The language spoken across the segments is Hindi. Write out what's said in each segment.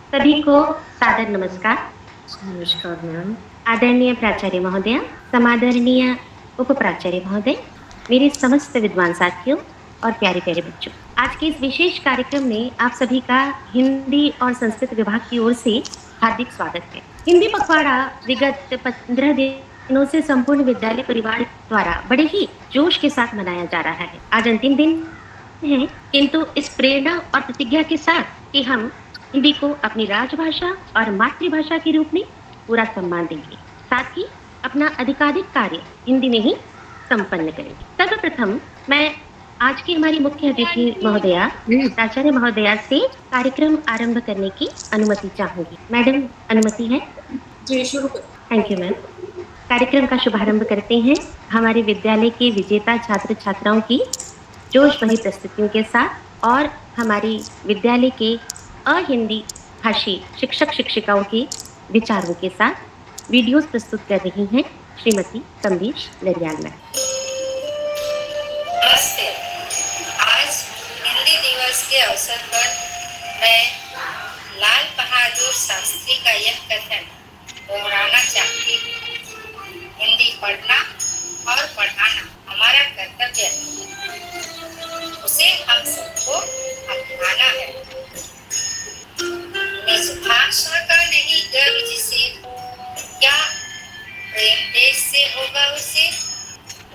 सभी को सादर नमस्कार। नमस्कार मैम। आदरणीय प्राचार्य महोदया, समादरणीय उप प्राचार्य महोदय, मेरे समस्त विद्वान साथियों और प्यारे-प्यारे बच्चों। आज के इस विशेष कार्यक्रम में आप सभी का हिंदी और संस्कृत विभाग की ओर से हार्दिक स्वागत है। हिंदी पखवाड़ा विगत 15 दिनों से संपूर्ण विद्यालय परिवार द्वारा बड़े ही जोश के साथ मनाया जा रहा है। आज अंतिम दिन है, किंतु इस प्रेरणा और प्रतिज्ञा के साथ कि हम हिंदी को अपनी राजभाषा और मातृभाषा के रूप में पूरा सम्मान देंगे, साथ ही अपना अधिकाधिक कार्य हिंदी में ही संपन्न करेंगे। सर्वप्रथम मैं आज की हमारी मुख्य अतिथि महोदया प्राचार्य महोदया से कार्यक्रम आरंभ करने की अनुमति चाहूंगी। मैडम, अनुमति है? जी, शुरू करो। Thank you ma'am. कार्यक्रम का शुभारंभ करते हैं हमारे विद्यालय के विजेता छात्र छात्राओं की जोश भरी प्रस्तुतियों के साथ और हमारी विद्यालय के अहिंदी भाषी शिक्षक शिक्षिकाओं के विचारों के साथ वीडियोस प्रस्तुत कर रही हैं श्रीमती कमलेश लरियाल मैम। नमस्ते। आज हिंदी दिवस के अवसर पर मैं लाल बहादुर शास्त्री का यह कथन दोहराना चाहती हूँ। हिंदी पढ़ना और पढ़ाना हमारा कर्तव्य है, उसे हम सबको अपनाना है। इस भाषा का नहीं गर्व जिसे, क्या प्रेम देश से होगा उसे।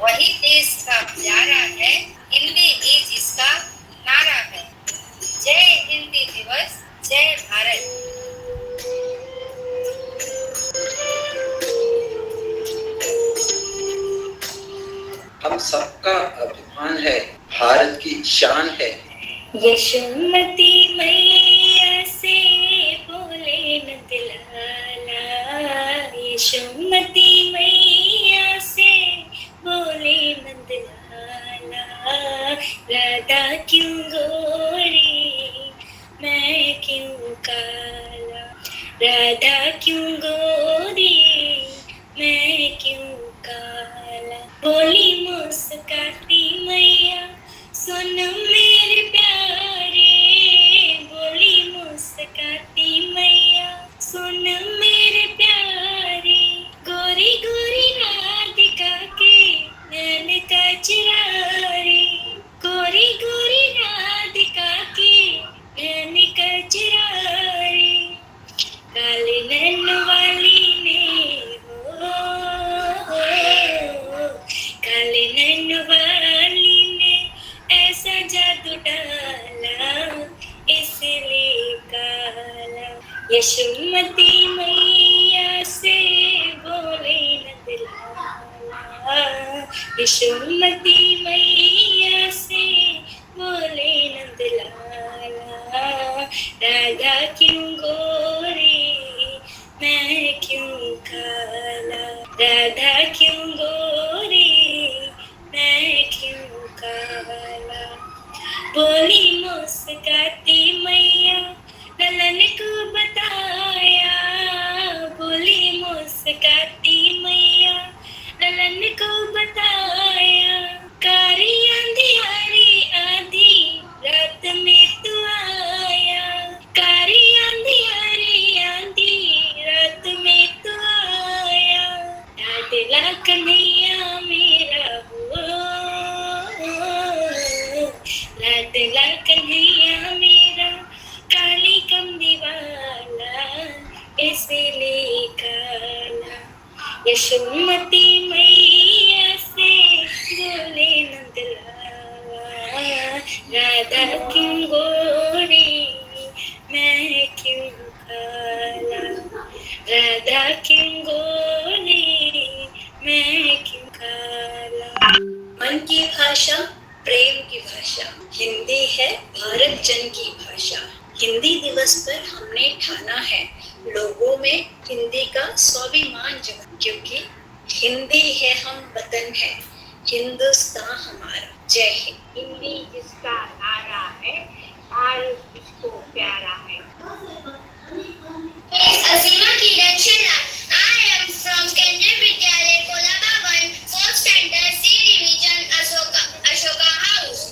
वही देश का प्यारा है, हिंदी ही जिसका नारा है। जय हिंदी दिवस, जय भारत। हम सबका अभिमान है, भारत की शान है। यशोमती मैया से बोले नंदलाला, यशोमती मैया से बोले नंदलाला। राधा क्यों गोरी, मैं क्यों काला। राधा क्यों गोरी, मैं क्यों काला। बोली मुस्काती मैया, सुन मेरे प्यारे। बोली मुस्काती मैया, सुन मेरे प्यारे। गोरी गोरी राधिका के नैन कजरारे। गोरी गोरी राधिका के नैन कजरारे। काले नैन वाली ने हो, काले नैन वाली ने ऐसा जादू डाला, इसलिए काला। यशोमती मैया से बोले नंदलाला, यशोमती मैया से बोले नंदलाला। राधा क्यों गोरी, मैं क्यों काला। राधा क्यों गोरी, मैं क्यों काला। बोली मुस्काती मैया, ललन को बताया। बोली मुस्काती मैया, ललन को बताया। कारी अंधियारी आधी रात में तू आया। कारी अंधियारी आधी रात में तू आया। लाडला कन्हैया मेरा हो, लाडला कन्हैया मेरा। काली कमली वाला, इसलिए काला। यशोमती मैया से बोले नंदलाला। राधा क्यों गोरी, मैं क्यों काला। राधा क्यों गोरी, मैं क्यों काला। मन की भाषा प्रेम की भाषा, हिंदी है भारत जन की भाषा। हिंदी दिवस पर हमने ठाना है लोगों में हिंदी का स्वाभिमान जगा, क्योंकि हिंदी है हम वतन है, हिंदुस्तान हमारा। जय हिंद। हिंदी जिसका नारा है, भारत इसको प्यारा है। Asima Kiran Sharma. I am from Kendriya Vidyalaya, Kolaba 1, 4th standard, C division, Ashoka House.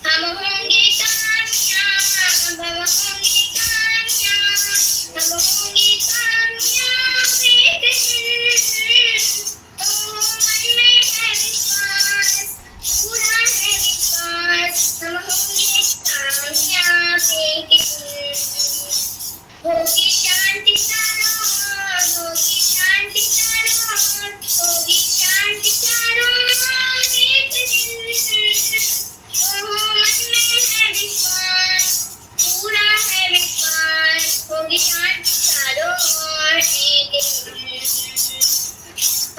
हम होंगे कामयाब, हम होंगे कामयाब, हम होंगे कामयाब एक दिन। ओ मन में है विश्वास, पूरा है विश्वास, हम होंगे कामयाब एक दिन। होगी शांति चारों ओर, होगी शांति चारों ओर, होगी शांति चारों ओर एक दिन। ओ मन में है विश्वास, पूरा है विश्वास, होगी शांति चारों ओर एक दिन।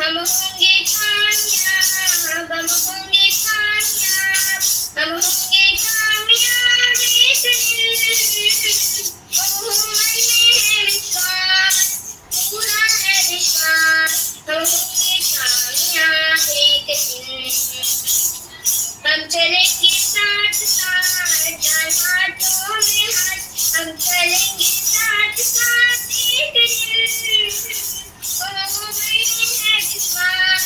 हम होंगे कामयाब, हम होंगे कामयाब, हम होंगे कामयाब एक दिन। ओ मन में है विश्वास, पूरा है विश्वास, हम होंगे कामयाब एक दिन। हम चलेंगे साथ साथ, जान हाथों में हाथ, हम चलेंगे साथ साथ एक दिन। ओ मन में है विश्वास,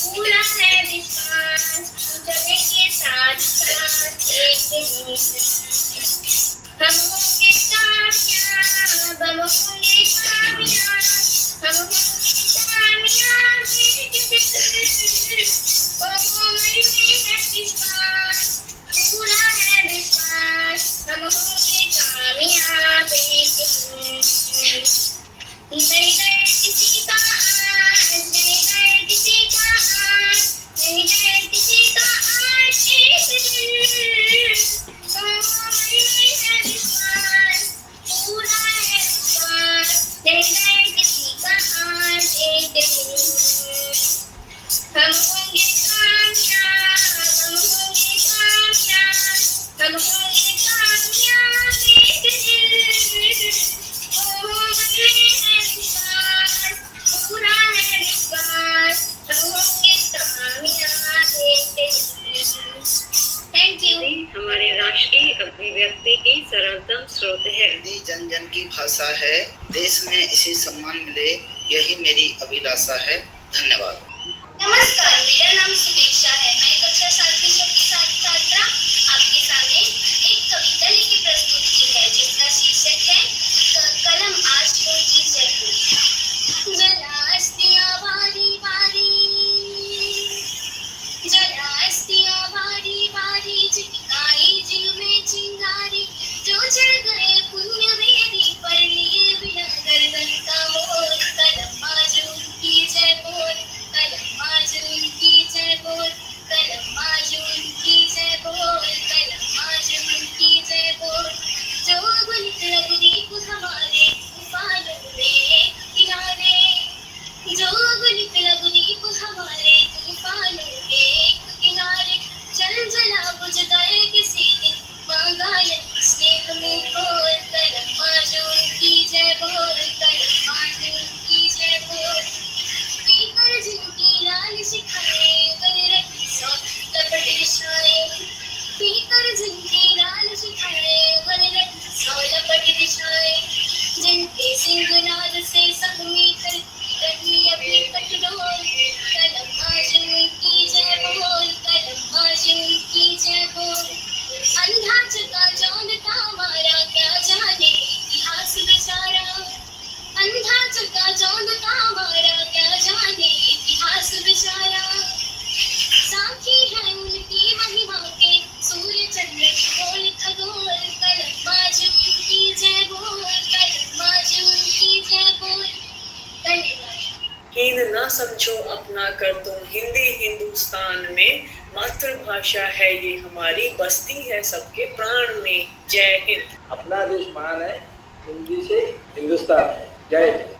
पूरा है विश्वास, हम चलेंगे साथ साथ एक दिन। हम होंगे कामयाब, हम होंगे कामयाब, हम होंगे कामयाब एक दिन। ओ मन में है विश्वास, पूरा है विश्वास, हम होंगे कामयाब एक दिन। नहीं गए किसी का आज, नहीं गए किसी का आज, नहीं गए किसी का आज एक दिन। ओ मन में है विश्वास, पूरा है विश्वास, नहीं गए किसी का आज एक दिन। हम होंगे कामयाब, हम होंगे कामयाब, हम होंगे कामयाब एक दिन। ओ मन में है विश्वास, पूरा है विश्वास, हम होंगे कामयाब एक दिन। Thank you. हमारे राष्ट्रीय अभिव्यक्ति की सरलतम स्रोत है। हिंदी जन जन की भाषा है, देश में इसे सम्मान मिले यही मेरी अभिलाषा है। धन्यवाद। नमस्कार, मेरा नाम सुदीक्षा है। मैं कक्षा 7वीं की छात्रा आपके सामने एक कविता लेके प्रस्तुत की है, जिसका शीर्षक है कलम आज उनकी जरूरत। जला अस्तियां बारी बारी, जला अस्तियां बारी बारी, चिटकाई जीव में चिंगारी, जो चढ़ गए पुण्य मेरी पर लिए बिना गर्दन का मोर। कलम आज उनकी जय बोल, कलम आज उनकी जय बोल, कलम आज उनकी जय बोल, कलम आज उनकी जय बोल। जो गुलित लघुदीप हमारे तूफानों में किनारे, जो गुलित लघुदीप हमारे तूफानों में किनारे, चल जला बुझ गए किसी दिन, मांगा इसने हमें खोल। कलम आज उनकी जय बोल, कलम आज उनकी जय बोल। पीकर जिनकी लाल शिखाएं गले सौ लपट दिशाएं, पीकर जिनकी लाल शिखाएं गले सौ लपट दिशाएं, जिनके सिंहनाद से सब मीटर रही अभी कटडोल। कलम आज उनकी जय बोल, कलम आज उनकी जय बोल। अंधा चका जानता मारा, क्या जाने इतिहास बेचारा, अंधा चका जानता मारा, क्या जाने इतिहास बेचारा। साक्षी है उनकी महिमा के सूर्य चंद्र खगोल खगोल। कलम आज उनकी जय बोल, कलम आज उनकी जय बोल। धन्यवाद। हीन न समझो अपना कर तुम हिंदी हिंदुस्तान में, मातृभाषा है ये हमारी, बसती है सबके प्राण में। जय हिंद। अपना देश महान है, हिंदी से हिंदुस्तान है। जय हिंद।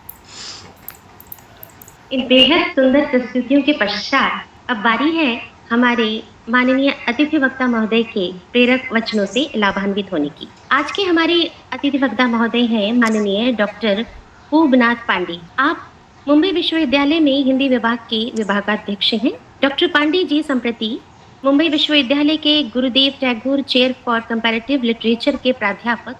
इन बेहद सुंदर प्रस्तुतियों के पश्चात अब बारी है हमारे माननीय अतिथि वक्ता महोदय के प्रेरक वचनों से लाभान्वित होने की। आज के हमारे अतिथि वक्ता महोदय हैं माननीय डॉक्टर पूबनाथ पांडे। आप मुंबई विश्वविद्यालय में हिंदी विभाग के विभागाध्यक्ष हैं। डॉक्टर पांडे जी संप्रति मुंबई विश्वविद्यालय के गुरुदेव Tagore chair for comparative literature के प्राध्यापक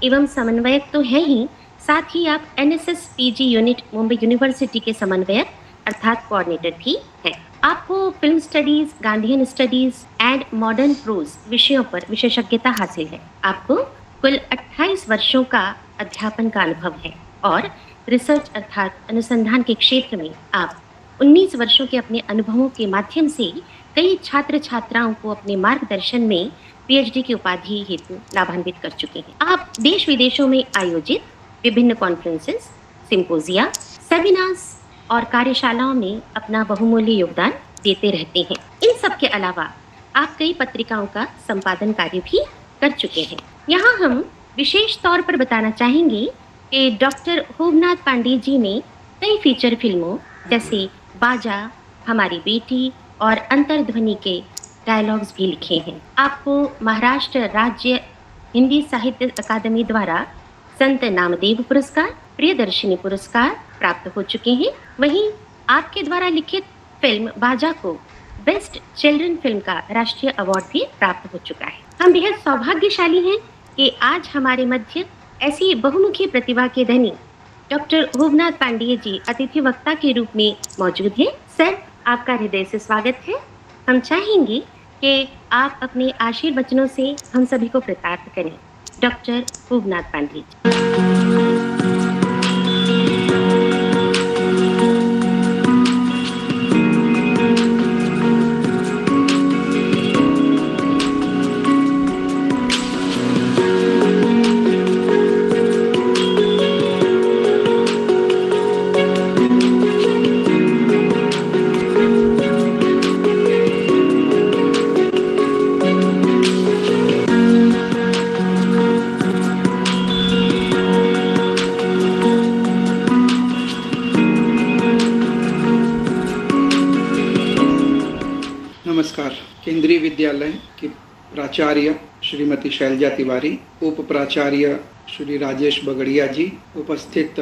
एवं समन्वयक तो हैं ही, साथ ही आप NSS PG unit Mumbai university के समन्वयक अर्थात कोऑर्डिनेटर भी हैं। आपको film studies, Gandhian studies and modern prose विषयों पर विशेषज्ञता हासिल है। आपको कुल 28 वर्षों का अध्यापन का अनुभव है। और रिसर्च अर्थात अनुसंधान के क्षेत्र में आप 19 वर्षों के अपने अनुभवों के माध्यम से कई छात्र छात्राओं को अपने मार्गदर्शन में पीएचडी की उपाधि हेतु लाभान्वित कर चुके हैं। आप देश विदेशों में आयोजित विभिन्न कॉन्फ्रेंसेस, सिम्पोजिया, सेमिनार्स और कार्यशालाओं में अपना बहुमूल्य योगदान देते रहते हैं। इन सब के अलावा आप कई पत्रिकाओं का संपादन कार्य भी कर चुके हैं। यहाँ हम विशेष तौर पर बताना चाहेंगे कि डॉक्टर होमनाथ पांडे जी ने कई फीचर फिल्मों जैसे बाजा, हमारी बेटी और अंतर्ध्वनि के डायलॉग्स भी लिखे हैं। आपको महाराष्ट्र राज्य हिंदी साहित्य अकादमी द्वारा संत नामदेव पुरस्कार, प्रियदर्शिनी पुरस्कार प्राप्त हो चुके हैं। वहीं आपके द्वारा लिखित फिल्म बाजा को बेस्ट चिल्ड्रन फिल्म का राष्ट्रीय अवार्ड भी प्राप्त हो चुका है। हम बेहद सौभाग्यशाली हैं कि आज हमारे मध्य ऐसी बहुमुखी प्रतिभा के धनी डॉक्टर होमनाथ पांडे जी अतिथि वक्ता के रूप में मौजूद हैं। सर, आपका हृदय से स्वागत है। हम चाहेंगे कि आप अपने आशीर्वचनों से हम सभी को कृतार्थ करें। डॉक्टर होमनाथ पांडे जी। नमस्कार। केंद्रीय विद्यालय की प्राचार्य श्रीमती शैलजा तिवारी, उप प्राचार्य श्री राजेश बगड़िया जी, उपस्थित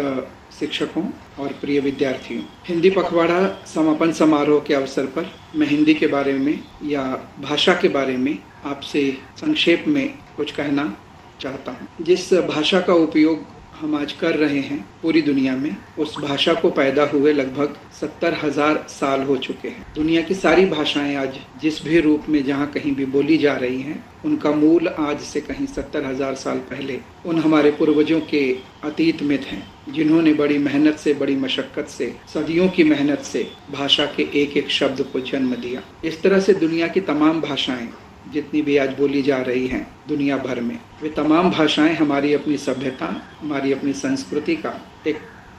शिक्षकों और प्रिय विद्यार्थियों, हिंदी पखवाड़ा समापन समारोह के अवसर पर मैं हिंदी के बारे में या भाषा के बारे में आपसे संक्षेप में कुछ कहना चाहता हूँ। जिस भाषा का उपयोग हम आज कर रहे हैं पूरी दुनिया में, उस भाषा को पैदा हुए लगभग 70,000 साल हो चुके हैं। दुनिया की सारी भाषाएं आज जिस भी रूप में जहाँ कहीं भी बोली जा रही हैं, उनका मूल आज से कहीं 70,000 साल पहले उन हमारे पूर्वजों के अतीत में थे, जिन्होंने बड़ी मेहनत से, बड़ी मशक्क़त से, सदियों की मेहनत से भाषा के एक एक शब्द को जन्म दिया। इस तरह से दुनिया की तमाम भाषाएं जितनी भी आज बोली जा रही हैं दुनिया भर में, वे तमाम भाषाएं हमारी अपनी सभ्यता, हमारी अपनी संस्कृति का एक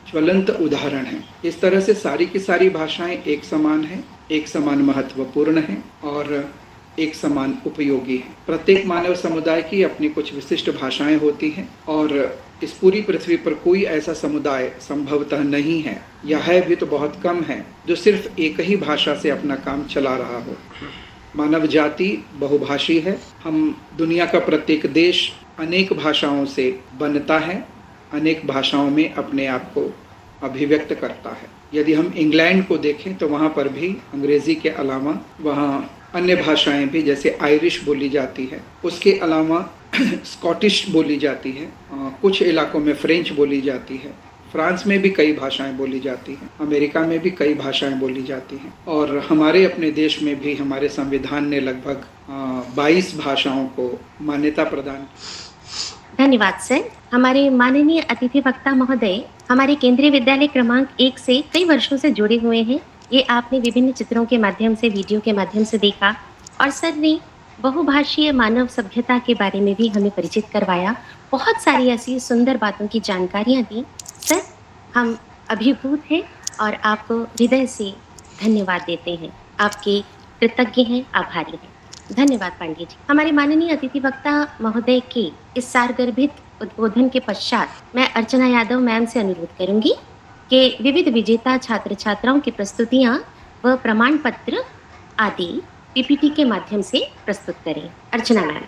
ज्वलंत उदाहरण है। इस तरह से सारी की सारी भाषाएं एक समान हैं, एक समान महत्वपूर्ण हैं और एक समान उपयोगी हैं। प्रत्येक मानव समुदाय की अपनी कुछ विशिष्ट भाषाएं होती हैं और इस पूरी पृथ्वी पर कोई ऐसा समुदाय संभवतः नहीं है, या है भी तो बहुत कम है, जो सिर्फ एक ही भाषा से अपना काम चला रहा हो। मानव जाति बहुभाषी है। हम दुनिया का प्रत्येक देश अनेक भाषाओं से बनता है, अनेक भाषाओं में अपने आप को अभिव्यक्त करता है। यदि हम इंग्लैंड को देखें तो वहाँ पर भी अंग्रेज़ी के अलावा वहाँ अन्य भाषाएं भी, जैसे आयरिश बोली जाती है, उसके अलावा स्कॉटिश बोली जाती है, कुछ इलाकों में फ्रेंच बोली जाती है, फ्रांस में भी कई भाषाएं बोली जाती हैं, अमेरिका में भी कई भाषाएं बोली जाती हैं और हमारे अपने देश में भी हमारे संविधान ने लगभग 22 भाषाओं को मान्यता प्रदान की। धन्यवाद सर। हमारे माननीय अतिथि वक्ता महोदय हमारे केंद्रीय विद्यालय क्रमांक 1 से कई वर्षों से जुड़े हुए हैं। ये आपने विभिन्न चित्रों के माध्यम से, वीडियो के माध्यम से देखा और सर ने बहुभाषीय मानव सभ्यता के बारे में भी हमें परिचित करवाया। बहुत सारी ऐसी सुंदर बातों की जानकारियाँ दी। सर, हम अभिभूत हैं और आपको हृदय से धन्यवाद देते हैं। आपके कृतज्ञ हैं, आभारी हैं। धन्यवाद पांडे जी। हमारे माननीय अतिथि वक्ता महोदय के इस सारगर्भित उद्बोधन के पश्चात मैं अर्चना यादव मैम से अनुरोध करूंगी कि विविध विजेता छात्र छात्राओं की प्रस्तुतियां व प्रमाण पत्र आदि पीपीटी के माध्यम से प्रस्तुत करें। अर्चना मैम।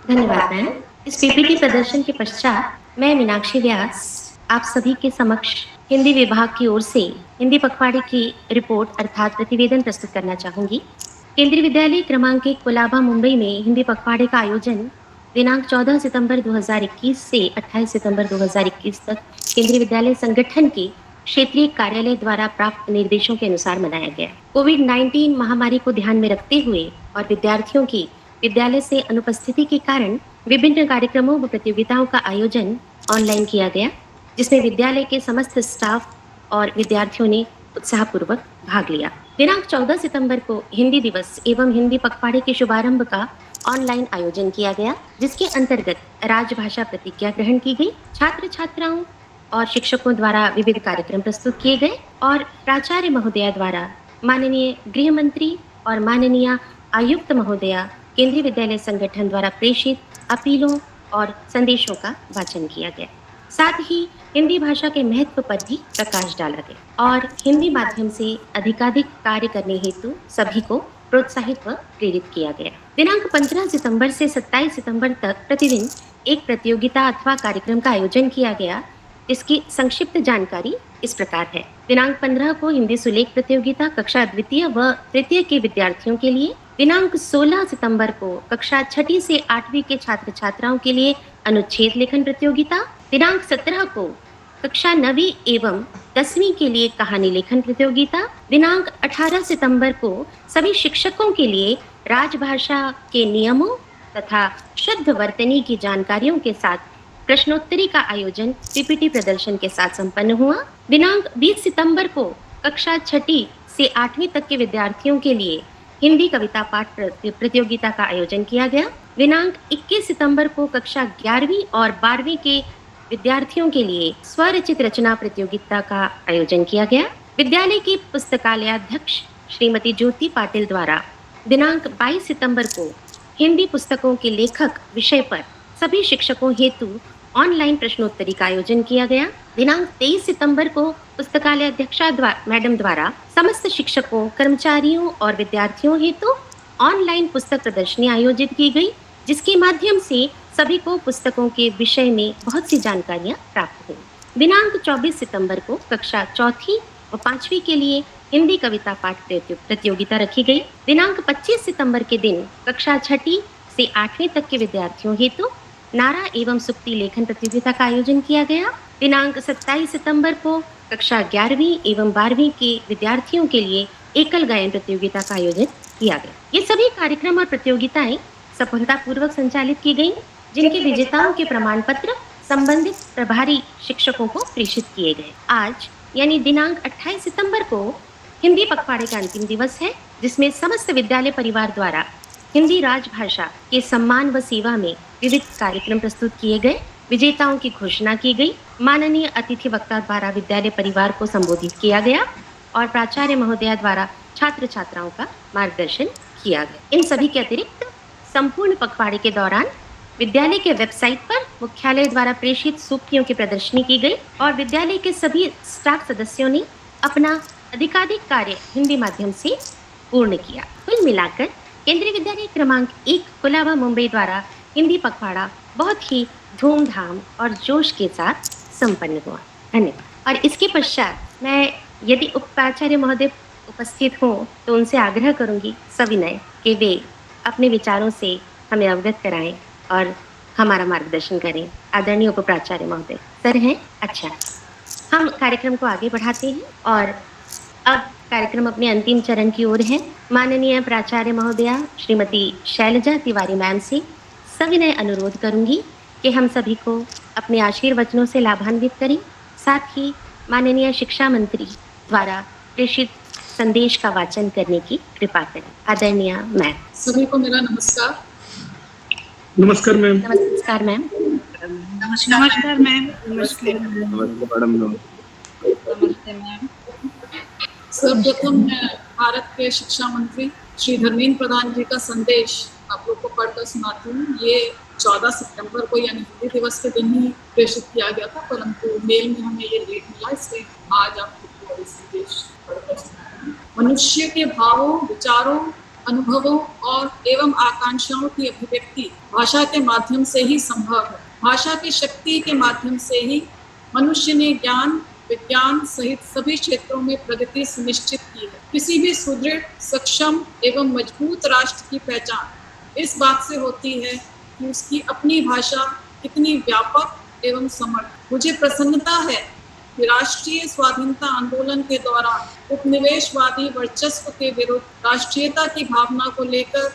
धन्यवाद मैम। इस पीपीटी प्रदर्शन के पश्चात मैं मीनाक्षी व्यास आप सभी के समक्ष हिंदी विभाग की ओर से हिंदी पखवाड़े की रिपोर्ट अर्थात प्रतिवेदन प्रस्तुत करना चाहूँगी। केंद्रीय विद्यालय क्रमांक 1 कोलाबा मुंबई में हिंदी पखवाड़े का आयोजन दिनांक 14 सितंबर 2021 से 28 सितंबर 2021 तक केंद्रीय विद्यालय संगठन के क्षेत्रीय कार्यालय द्वारा प्राप्त निर्देशों के अनुसार मनाया गया। कोविड-19 महामारी को ध्यान में रखते हुए और विद्यार्थियों की विद्यालय से अनुपस्थिति के कारण विभिन्न कार्यक्रमों व प्रतियोगिताओं का आयोजन ऑनलाइन किया गया, जिसमें विद्यालय के समस्त स्टाफ और विद्यार्थियों ने उत्साहपूर्वक भाग लिया। दिनांक 14 सितंबर को हिंदी दिवस एवं हिंदी पखवाड़े के शुभारंभ का ऑनलाइन आयोजन किया गया, जिसके अंतर्गत राजभाषा प्रतिज्ञा ग्रहण की गई। छात्र छात्राओं और शिक्षकों द्वारा विविध कार्यक्रम प्रस्तुत किए गए और प्राचार्य महोदया द्वारा माननीय गृह मंत्री और माननीय आयुक्त महोदया केंद्रीय विद्यालय संगठन द्वारा प्रेषित अपीलों और संदेशों का वाचन किया गया। साथ ही हिंदी भाषा के महत्व पर भी प्रकाश डाला गया और हिंदी माध्यम से अधिकाधिक कार्य करने हेतु सभी को प्रोत्साहित व प्रेरित किया गया। दिनांक 15 सितंबर से 27 सितंबर तक प्रतिदिन एक प्रतियोगिता अथवा कार्यक्रम का आयोजन किया गया। इसकी संक्षिप्त जानकारी इस प्रकार है। दिनांक 15 को हिंदी सुलेख प्रतियोगिता कक्षा द्वितीय व तृतीय के विद्यार्थियों के लिए। दिनांक 16 सितंबर को कक्षा 6ठी से 8वीं के छात्र छात्राओं के लिए अनुच्छेद लेखन प्रतियोगिता। दिनांक 17 को कक्षा 9वीं एवं 10वीं के लिए कहानी लेखन प्रतियोगिता। दिनांक 18 सितंबर को सभी शिक्षकों के लिए राजभाषा के नियमों तथा शुद्ध वर्तनी की जानकारियों के साथ प्रश्नोत्तरी का आयोजन पीपीटी प्रदर्शन के साथ संपन्न हुआ। दिनांक 20 सितंबर को कक्षा 6ठी से 8वीं तक के विद्यार्थियों के लिए हिंदी कविता पाठ प्रतियोगिता का आयोजन किया गया। दिनांक 21 सितंबर को कक्षा 11वीं और 12वीं के विद्यार्थियों के लिए स्वरचित रचना प्रतियोगिता का आयोजन किया गया। विद्यालय की पुस्तकालयाध्यक्ष श्रीमती ज्योति पाटिल द्वारा दिनांक 22 सितंबर को हिंदी पुस्तकों के लेखक विषय पर सभी शिक्षकों हेतु ऑनलाइन प्रश्नोत्तरी का आयोजन किया गया। दिनांक 23 सितंबर को पुस्तकालय अध्यक्षा मैडम द्वारा समस्त शिक्षकों, कर्मचारियों और विद्यार्थियों हेतु ऑनलाइन पुस्तक प्रदर्शनी आयोजित की गई, जिसके माध्यम से सभी को पुस्तकों के विषय में बहुत सी जानकारियां प्राप्त हुई। दिनांक 24 सितंबर को कक्षा 4ठी व 5वीं के लिए हिंदी कविता पाठ प्रतियोगिता रखी गई। दिनांक 25 सितंबर के दिन कक्षा 6ठी से 8वीं तक के विद्यार्थियों हेतु नारा एवं सुक्ति लेखन प्रतियोगिता का आयोजन किया गया। दिनांक 27 सितंबर को कक्षा 11वीं एवं 12वीं के विद्यार्थियों के लिए एकल गायन प्रतियोगिता का आयोजन किया गया। ये सभी कार्यक्रम और प्रतियोगिताएं सफलतापूर्वक संचालित की गई, जिनके विजेताओं के प्रमाण पत्र संबंधित प्रभारी शिक्षकों को प्रेषित किए गए। आज यानी दिनांक 28 सितंबर को हिंदी पखवाड़े का अंतिम दिवस है, जिसमें समस्त विद्यालय परिवार द्वारा हिंदी राजभाषा के सम्मान व सेवा में विविध कार्यक्रम प्रस्तुत किए गए। विजेताओं की घोषणा की गई। माननीय अतिथि वक्ता द्वारा विद्यालय परिवार को संबोधित किया गया और प्राचार्य महोदया द्वारा छात्र छात्राओं का मार्गदर्शन किया गया। इन सभी के अतिरिक्त संपूर्ण पखवाड़े के दौरान विद्यालय के वेबसाइट पर मुख्यालय द्वारा प्रेषित सूक्तियों की प्रदर्शनी की गई और विद्यालय के सभी स्टाफ सदस्यों ने अपना अधिकाधिक कार्य हिंदी माध्यम से पूर्ण किया। कुल मिलाकर केंद्रीय विद्यालय क्रमांक 1 कुलाबा मुंबई द्वारा हिंदी पखवाड़ा बहुत ही धूमधाम और जोश के साथ संपन्न हुआ। धन्यवाद। और इसके पश्चात मैं यदि उप प्राचार्य महोदय उपस्थित हों तो उनसे आग्रह करूंगी सविनय कि वे अपने विचारों से हमें अवगत कराएं और हमारा मार्गदर्शन करें। आदरणीय उप प्राचार्य महोदय सर हैं। अच्छा, हम कार्यक्रम को आगे बढ़ाते हैं और अब कार्यक्रम अपने अंतिम चरण की ओर है। माननीय प्राचार्य महोदया श्रीमती शैलजा तिवारी मैम से सविनय अनुरोध करूंगी कि हम सभी को अपने आशीर्वचनों से लाभान्वित करें, साथ ही माननीय शिक्षा मंत्री द्वारा प्रेषित संदेश का वाचन करने की कृपा करें। आदरणीय मैम। सभी को मेरा नमस्कार। नमस्कार मैम। नमस्कार मैम। नमस्कार मैम। नमस्ते मैडम। नमस्ते मैम। सर्वप्रथम मैं भारत के शिक्षा मंत्री श्री धर्मेंद्र प्रधान जी का संदेश आप लोग को पढ़कर सुनाती हूँ। ये 14 सितंबर को यानी हिंदी दिवस के दिन ही प्रेषित किया गया था, परंतु मेल में हमें ये लेट मिला, इसलिए आज आपको ये संदेश पढ़कर सुनाती हूँ। मनुष्य के भावों, विचारों, अनुभवों और एवं आकांक्षाओं की अभिव्यक्ति भाषा के माध्यम से ही संभव है। भाषा की शक्ति के माध्यम से ही मनुष्य ने ज्ञान, विज्ञान सहित सभी क्षेत्रों में प्रगति सुनिश्चित की है। किसी भी सुदृढ़, सक्षम एवं मजबूत राष्ट्र की पहचान इस बात से होती है कि उसकी अपनी भाषा कितनी व्यापक एवं समर्थ। मुझे प्रसन्नता है कि राष्ट्रीय स्वाधीनता आंदोलन के दौरान उपनिवेशवादी वर्चस्व के विरुद्ध राष्ट्रीयता की भावना को लेकर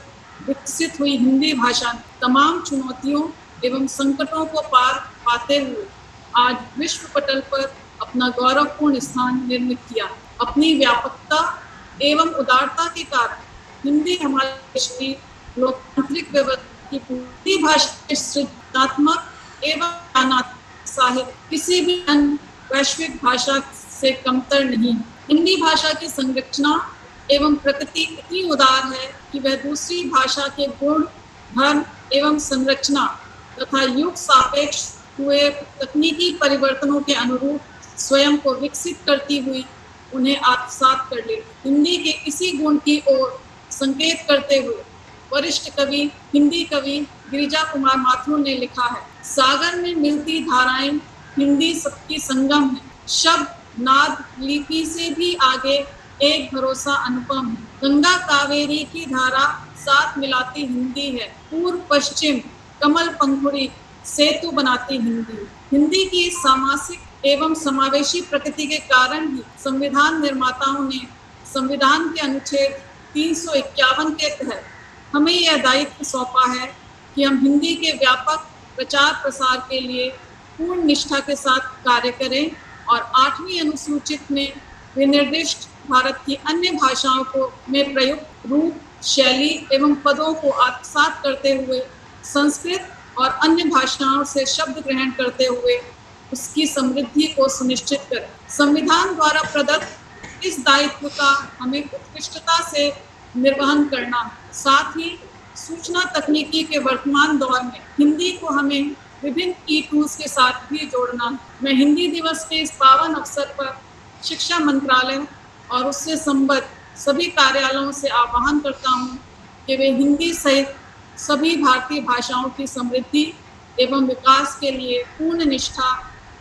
विकसित हुई हिंदी भाषा तमाम चुनौतियों एवं संकटों को पार पाते हुए आज विश्व पटल पर अपना गौरवपूर्ण स्थान निर्मित किया। अपनी व्यापकता एवं उदारता के कारण हिंदी हमारे देश की लोकतांत्रिक व्यवस्था की पूरी भाषा सृजनात्मक एवं ज्ञानात्मक साहित्य किसी भी अन्य वैश्विक भाषा से कमतर नहीं। हिंदी भाषा की संरचना एवं प्रकृति इतनी उदार है कि वह दूसरी भाषा के गुण, धर्म एवं संरचना तथा युग सापेक्ष हुए तकनीकी परिवर्तनों के अनुरूप स्वयं को विकसित करती हुई उन्हें आत्मसात कर ले। हिंदी के इसी गुण की ओर संकेत करते हुए वरिष्ठ कवि, हिंदी कवि गिरिजा कुमार माथुर ने लिखा है, सागर में मिलती धाराएं हिंदी सबकी संगम है, शब्द नाद लिपि से भी आगे एक भरोसा अनुपम है, गंगा कावेरी की धारा साथ मिलाती हिंदी है, पूर्व पश्चिम कमल पंखुड़ी सेतु बनाती हिंदी। हिंदी की सामासिक एवं समावेशी प्रकृति के कारण ही संविधान निर्माताओं ने संविधान के अनुच्छेद 351 के तहत हमें यह दायित्व सौंपा है कि हम हिंदी के व्यापक प्रचार प्रसार के लिए पूर्ण निष्ठा के साथ कार्य करें और 8वीं अनुसूचित में विनिर्दिष्ट भारत की अन्य भाषाओं को में प्रयुक्त रूप, शैली एवं पदों को आत्मसात करते हुए संस्कृत और अन्य भाषाओं से शब्द ग्रहण करते हुए उसकी समृद्धि को सुनिश्चित करें। संविधान द्वारा प्रदत्त इस दायित्व का हमें उत्कृष्टता से निर्वहन करना, साथ ही सूचना तकनीकी के वर्तमान दौर में हिंदी को हमें विभिन्न ई टूल्स के साथ भी जोड़ना। मैं हिंदी दिवस के इस पावन अवसर पर शिक्षा मंत्रालय और उससे संबद्ध सभी कार्यालयों से आह्वान करता हूँ कि वे हिंदी सहित सभी भारतीय भाषाओं की समृद्धि एवं विकास के लिए पूर्ण निष्ठा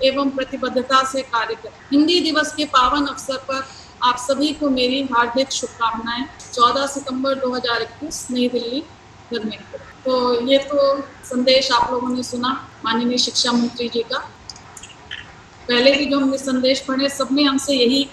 एवं प्रतिबद्धता से कार्य करें। हिंदी दिवस के पावन अवसर पर आप सभी को मेरी हार्दिक शुभकामनाएं। 14 सितंबर 2021 नई दिल्ली, धर्मेंद्र। तो ये तो संदेश आप लोगों ने सुना माननीय शिक्षा मंत्री जी का। पहले भी जो हमने संदेश पढ़े, सब में हमसे यही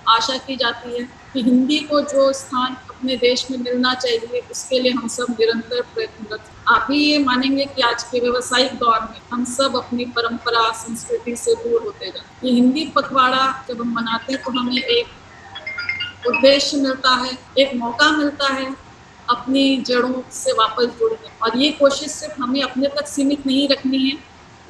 आशा की जाती है कि हिंदी को जो स्थान अपने देश में मिलना चाहिए, उसके लिए हम सब निरंतर प्रयत्नरत। आप भी ये मानेंगे कि आज के व्यावसायिक दौर में हम सब अपनी परंपरा संस्कृति से दूर होते जाते। ये हिंदी पखवाड़ा जब हम मनाते हैं तो हमें एक उद्देश्य मिलता है, एक मौका मिलता है अपनी जड़ों से वापस जुड़ने। और ये कोशिश सिर्फ हमें अपने तक सीमित नहीं रखनी है,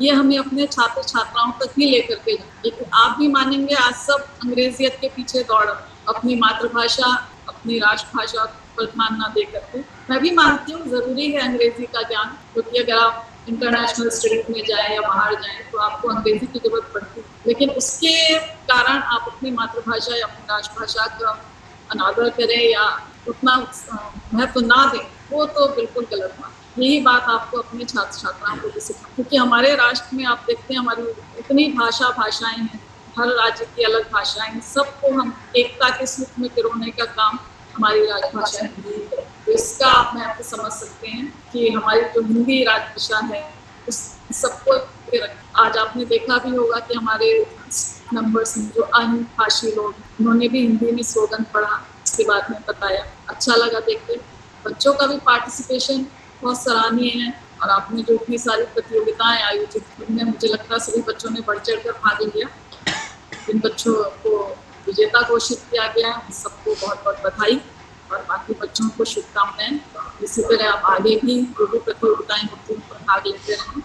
ये हमें अपने छात्र छात्राओं तक ही लेकर के जाए। लेकिन आप भी मानेंगे आज सब अंग्रेजियत के पीछे दौड़, अपनी मातृभाषा, अपनी राष्ट्रभाषा पर ध्यान ना दे करके। मैं भी मानती हूँ जरूरी है अंग्रेजी का ज्ञान, क्योंकि अगर आप इंटरनेशनल स्टडीज में जाएं या बाहर जाएं तो आपको अंग्रेजी की जरूरत पड़ती है। लेकिन उसके कारण आप अपनी मातृभाषा या अपनी राष्ट्रभाषा का अनादर करें या उतना महत्व ना दें, वो तो बिल्कुल गलत बात। यही बात आपको अपने छात्र छात्राओं को भी सिखाएं, क्योंकि हमारे राष्ट्र में आप देखते हैं हमारी इतनी भाषाएं हैं, हर राज्य की अलग भाषाएं हैं, सबको हम एकता के सूत्र में पिरोने का काम हमारी राजभाषा हिंदी है। तो इसका आप महत्व समझ सकते हैं कि हमारी जो हिंदी राजभाषा है उस सबको आज आपने देखा भी होगा कि हमारे नंबर्स जो अन्य भाषी लोग, उन्होंने भी हिंदी में स्लोगन पढ़ा, इसके बाद में बताया, अच्छा लगा देखते। बच्चों का भी पार्टिसिपेशन बहुत सराहनीय है और आपने जो इतनी सारी प्रतियोगिताएं आयोजित की, उनमें मुझे लगता है सभी बच्चों ने बढ़ चढ़ कर भाग लिया। जिन बच्चों को विजेता घोषित किया गया है उन सबको बहुत बहुत बधाई और बाकी बच्चों को शुभकामनाएं। इसी तरह आप आगे भी जो भी प्रतियोगिताएं होती हैं उन पर भाग लेते रहें।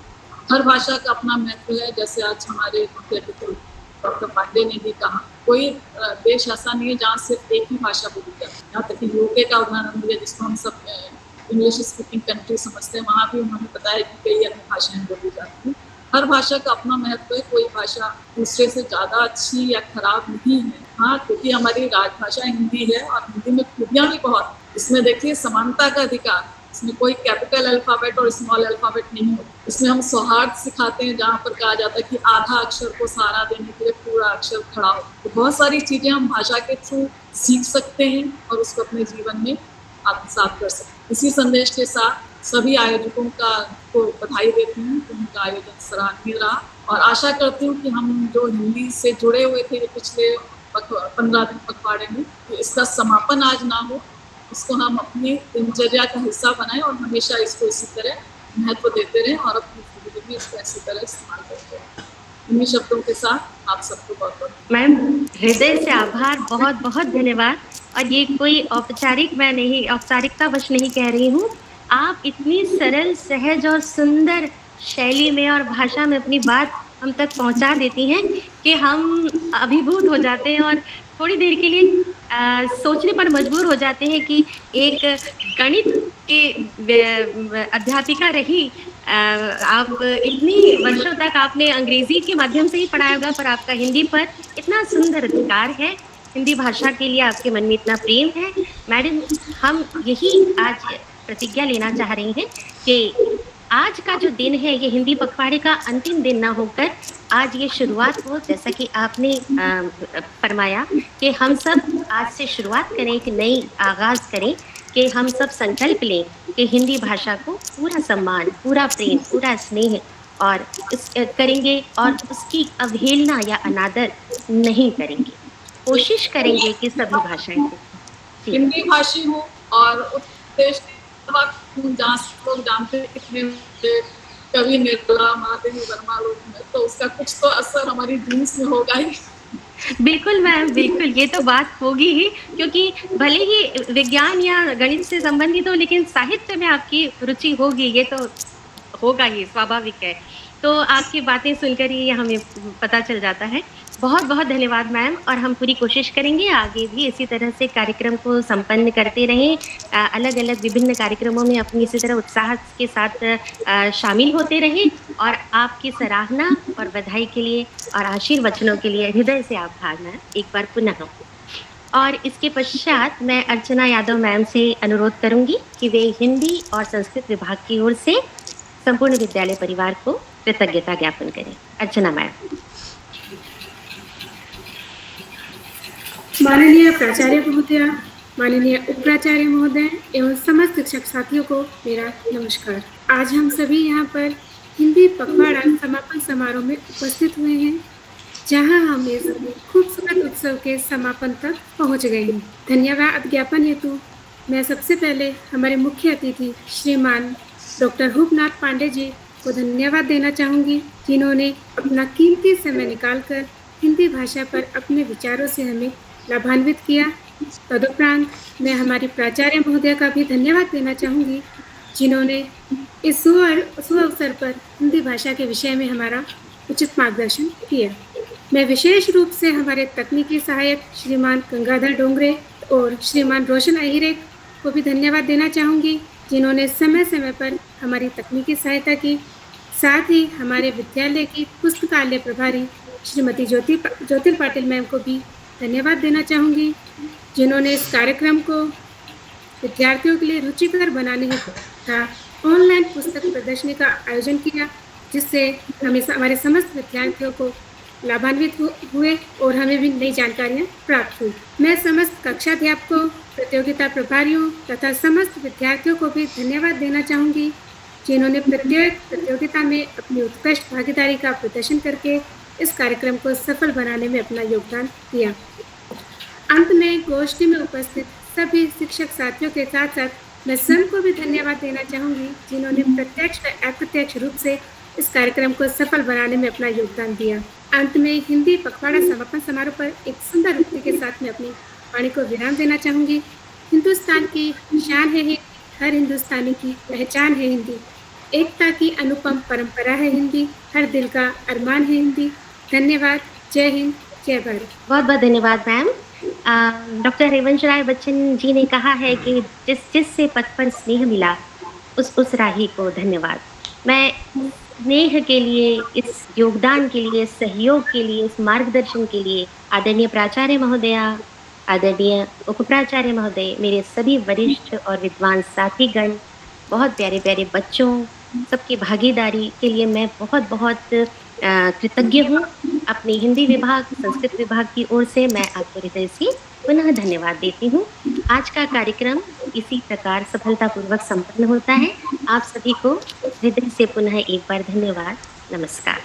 हर भाषा का अपना महत्व है, जैसे आज हमारे मुख्य अतिथि डॉक्टर पांडे ने भी कहा, कोई देश ऐसा नहीं है जहाँ सिर्फ एक ही भाषा बोली जाती है। यहाँ तक कि यूके का उदाहरण दिया जिसको हम सब इंग्लिश स्पीकिंग कंट्री समझते हैं, वहाँ भी उन्होंने बताया कि कई अन्य भाषाएं बोली जाती हैं। हर भाषा का अपना महत्व है, कोई भाषा दूसरे से ज़्यादा अच्छी या खराब नहीं है। हाँ, क्योंकि हमारी राजभाषा हिंदी है और हिंदी में खूबियाँ भी बहुत। इसमें देखिए समानता का अधिकार, इसमें कोई कैपिटल अल्फ़ाबेट और स्मॉल अल्फ़ाबेट नहीं होता। इसमें हम सौहार्द सिखाते हैं, जहाँ पर कहा जाता है कि आधा अक्षर को सहारा देने के लिए पूरा अक्षर खड़ा हो। तो बहुत सारी चीज़ें हम भाषा के थ्रू सीख सकते हैं और उसको अपने जीवन में आत्मसात कर सकते हैं। इसी संदेश के साथ सभी आयोजकों को बधाई देती हूँ कि उनका आयोजन सराहनीय रहा और आशा करती हूँ कि हम जो हिंदी से जुड़े हुए थे पिछले 15 दिन पखवाड़े में, तो इसका समापन आज ना हो, इसको हम अपनी दिनचर्या का हिस्सा बनाएं और हमेशा इसको इसी तरह महत्व देते रहें और अपनी जिंदगी में इसको इसी तरह इस्तेमाल करते रहें। इन्हीं शब्दों के साथ आप सबको बहुत बहुत मैम, हृदय से आभार, बहुत बहुत धन्यवाद। और ये कोई औपचारिकता वश नहीं कह रही हूँ। आप इतनी सरल, सहज और सुंदर शैली में और भाषा में अपनी बात हम तक पहुँचा देती हैं कि हम अभिभूत हो जाते हैं और थोड़ी देर के लिए सोचने पर मजबूर हो जाते हैं कि एक गणित के अध्यापिका रही, आप इतनी वर्षों तक आपने अंग्रेजी के माध्यम से ही पढ़ाया होगा, पर आपका हिंदी पर इतना सुंदर अधिकार है, हिंदी भाषा के लिए आपके मन में इतना प्रेम है। मैडम, हम यही आज प्रतिज्ञा लेना चाह रही हैं कि आज का जो दिन है ये हिंदी पखवाड़े का अंतिम दिन ना होकर आज ये शुरुआत हो, जैसा कि आपने फरमाया कि हम सब आज से शुरुआत करें, एक नई आगाज़ करें, कि हम सब संकल्प लें कि हिंदी भाषा को पूरा सम्मान, पूरा प्रेम, पूरा स्नेह और करेंगे और उसकी अवहेलना या अनादर नहीं करेंगे। कोशिश करेंगे कि सभी भाषाएं हिंदी भाषी हूँ और उत्देश जहाँ लोग जानते हैं कितने कवि निर्मला, महादेवी वर्मा लोग हैं, तो उसका कुछ तो असर हमारी जीन्स में होगा ही। बिल्कुल मैम, बिल्कुल, ये तो बात होगी ही, क्योंकि भले ही विज्ञान या गणित से संबंधित हो, लेकिन साहित्य में आपकी रुचि होगी, ये तो होगा ही, स्वाभाविक है। तो आपकी बातें सुनकर ही हमें पता चल जाता है। बहुत बहुत धन्यवाद मैम, और हम पूरी कोशिश करेंगे आगे भी इसी तरह से कार्यक्रम को संपन्न करते रहें, अलग अलग विभिन्न कार्यक्रमों में अपनी इसी तरह उत्साह के साथ शामिल होते रहें, और आपकी सराहना और बधाई के लिए और आशीर्वचनों के लिए हृदय से आभार मैम एक बार पुनः। और इसके पश्चात मैं अर्चना यादव मैम से अनुरोध करूंगी कि वे हिंदी और संस्कृत विभाग की ओर से संपूर्ण विद्यालय परिवार को कृतज्ञता ज्ञापन करें। अर्चना मैम। माननीय प्राचार्य महोदय, माननीय उप प्राचार्य महोदय एवं समस्त शिक्षक साथियों को मेरा नमस्कार। आज हम सभी यहाँ पर हिंदी पखवाड़ा समापन समारोह में उपस्थित हुए हैं, जहाँ हम इस खूबसूरत उत्सव के समापन तक पहुँच गए हैं। धन्यवाद ज्ञापन हेतु मैं सबसे पहले हमारे मुख्य अतिथि श्रीमान डॉक्टर रूपनाथ पांडे जी को धन्यवाद देना चाहूँगी, जिन्होंने अपना कीमती समय निकालकर हिंदी भाषा पर अपने विचारों से हमें लाभान्वित किया। तदुपरांत मैं हमारी प्राचार्य महोदय का भी धन्यवाद देना चाहूँगी, जिन्होंने इस शुभ अवसर पर हिंदी भाषा के विषय में हमारा उचित मार्गदर्शन किया। मैं विशेष रूप से हमारे तकनीकी सहायक श्रीमान गंगाधर डोंगरे और श्रीमान रोशन अहिरे को भी धन्यवाद देना चाहूँगी, जिन्होंने समय समय पर हमारी तकनीकी सहायता की। साथ ही हमारे विद्यालय की पुस्तकालय प्रभारी श्रीमती ज्योति पाटिल मैम को भी धन्यवाद देना चाहूँगी, जिन्होंने इस कार्यक्रम को विद्यार्थियों के लिए रुचिकर बनाने हेतु तथा ऑनलाइन पुस्तक प्रदर्शनी का आयोजन किया, जिससे हमारे समस्त विद्यार्थियों को लाभान्वित हुए और हमें भी नई जानकारियाँ प्राप्त हुई। मैं समस्त कक्षाध्यापकों, प्रतियोगिता प्रभारियों तथा समस्त विद्यार्थियों को भी धन्यवाद देना चाहूँगी, जिन्होंने प्रत्येक प्रतियोगिता में अपनी उत्कृष्ट भागीदारी का प्रदर्शन करके इस कार्यक्रम को सफल बनाने में अपना योगदान दिया। अंत में गोष्ठी में उपस्थित सभी शिक्षक साथियों के साथ साथ मैं स्वयं को भी धन्यवाद देना चाहूँगी, जिन्होंने प्रत्यक्ष व अप्रत्यक्ष रूप से इस कार्यक्रम को सफल बनाने में अपना योगदान दिया। अंत में हिंदी पखवाड़ा समापन समारोह पर एक सुंदर उक्ति के साथ मैं अपनी वाणी को विराम देना चाहूँगी। हिंदुस्तान की शान है हिंदी, हर हिंदुस्तानी की पहचान है हिंदी, एकता की अनुपम परंपरा है हिंदी, हर दिल का अरमान है हिंदी। धन्यवाद। जय हिंद, जय भारत। बहुत बहुत धन्यवाद मैम। डॉक्टर हरिवंश राय बच्चन जी ने कहा है कि जिससे पथ पर स्नेह मिला उस राही को धन्यवाद। मैं स्नेह के लिए, इस योगदान के लिए, सहयोग के लिए, इस मार्गदर्शन के लिए आदरणीय प्राचार्य महोदया, आदरणीय उप प्राचार्य महोदय, मेरे सभी वरिष्ठ और विद्वान साथीगण, बहुत प्यारे प्यारे बच्चों, सबकी भागीदारी के लिए मैं बहुत बहुत कृतज्ञ हूँ। अपनी हिंदी विभाग, संस्कृत विभाग की ओर से मैं आपको हृदय से पुनः धन्यवाद देती हूँ। आज का कार्यक्रम इसी प्रकार सफलतापूर्वक संपन्न होता है। आप सभी को हृदय से पुनः एक बार धन्यवाद। नमस्कार।